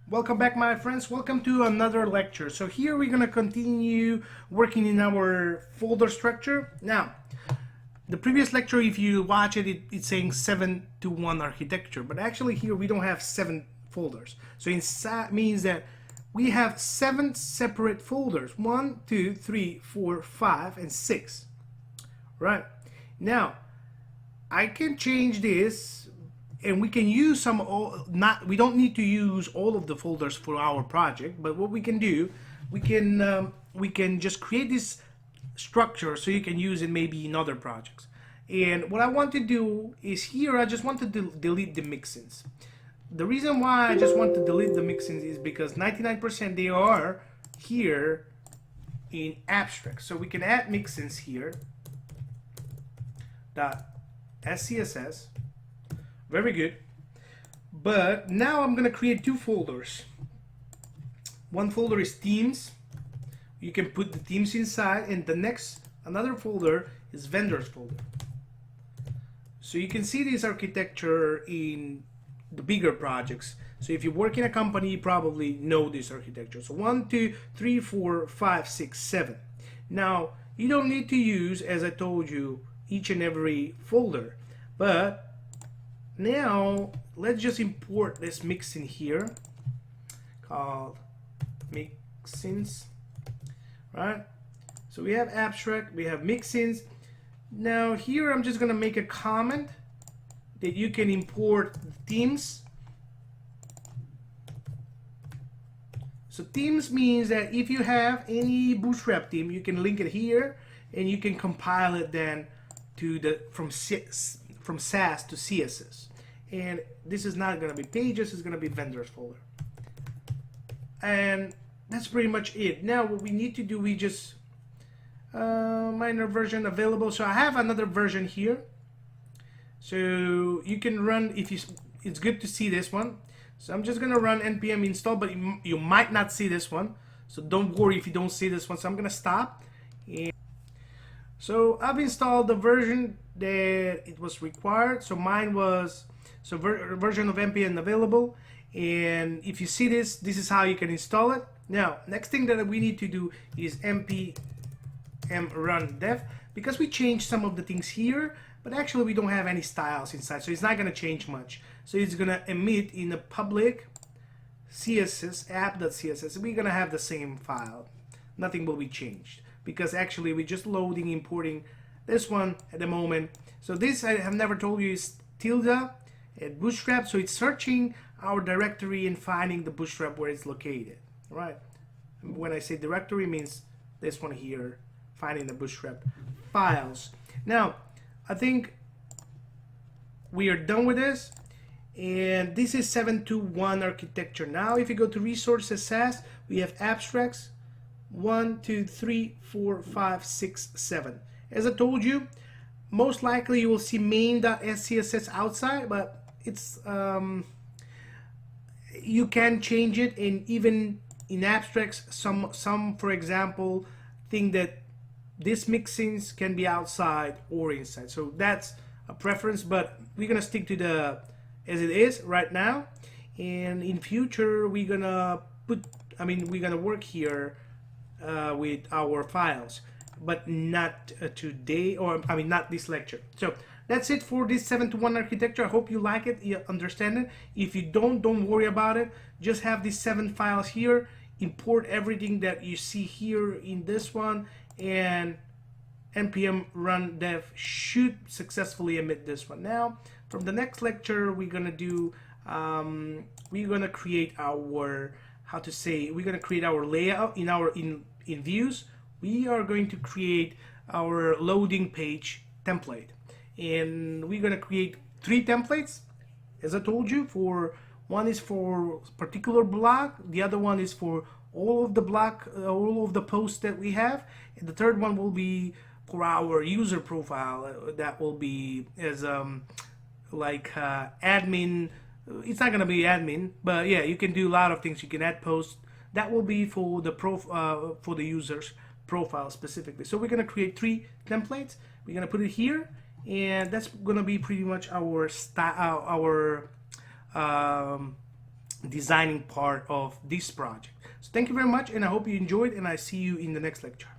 Welcome back, my friends. Welcome to another lecture. So here we're going to continue working in our folder structure. Now, the previous lecture, if you watch it, it's saying 7 to 1 architecture, but actually here we don't have 7 folders. So it means that we have 7 separate folders. 1, 2, 3, 4, 5, and 6. Right? Now, I can change this and we can use some, we don't need to use all of the folders for our project, but what we can do, we can just create this structure so you can use it maybe in other projects. And what I want to do is here I just want to delete the mixins. The reason why I just want to delete the mixins is because 99% they are here in abstract. So we can add mixins here dot SCSS. Very good. But now I'm gonna create 2 folders. One folder is themes. You can put the themes inside, and another folder is vendors folder. So you can see this architecture in the bigger projects. So if you work in a company, you probably know this architecture. So 1, 2, 3, 4, 5, 6, 7. Now you don't need to use, as I told you, each and every folder, but now let's just import this mixin here called mixins, right? So we have abstract, we have mixins. Now here I'm just gonna make a comment that you can import themes. So themes means that if you have any Bootstrap theme, you can link it here and you can compile it then to from Sass to CSS. And this is not going to be pages, it's going to be vendors folder. And that's pretty much it. Now what we need to do, we just minor version available. So I have another version here. So you can run, it's good to see this one. So I'm just going to run npm install, but you might not see this one. So don't worry if you don't see this one. So I'm going to stop. And so I've installed the version that it was required. So mine was version of npm available. And if you see this is how you can install it. Now, next thing that we need to do is npm run dev, because we changed some of the things here, but actually we don't have any styles inside, so it's not going to change much. So it's going to emit in the public css app.css. We're going to have the same file. Nothing will be changed, because actually we're just loading, importing this one at the moment. So this, I have never told you, is tilde at Bootstrap. So it's searching our directory and finding the Bootstrap where it's located, right? When I say directory, means this one here, finding the Bootstrap files. Now, I think we are done with this. And this is 7-to-1 architecture. Now, if you go to resources Sass, we have abstracts. 1, 2, 3, 4, 5, 6, 7. As I told you, most likely you will see main.scss outside, but it's you can change it, and even in abstracts, some for example think that this mixins can be outside or inside. So that's a preference, but we're gonna stick to the as it is right now. And in future we're gonna we're gonna work here with our files, but not today, or not this lecture. So that's it for this 7-to-1 architecture. I hope you like it, you understand it. If you don't worry about it. Just have these 7 files here, import everything that you see here in this one, and npm run dev should successfully emit this one. Now from the next lecture we're gonna do we're gonna create our we're gonna create our layout in views. We are going to create our loading page template, and we're gonna create 3 templates, as I told you. One is for particular block, the other one is for all of the posts that we have, and the third one will be for our user profile. That will be as admin. It's not gonna be admin, but yeah, you can do a lot of things. You can add posts. That will be for the user's profile specifically. So we're gonna create 3 templates. We're gonna put it here, and that's gonna be pretty much our designing part of this project. So thank you very much, and I hope you enjoyed, and I see you in the next lecture.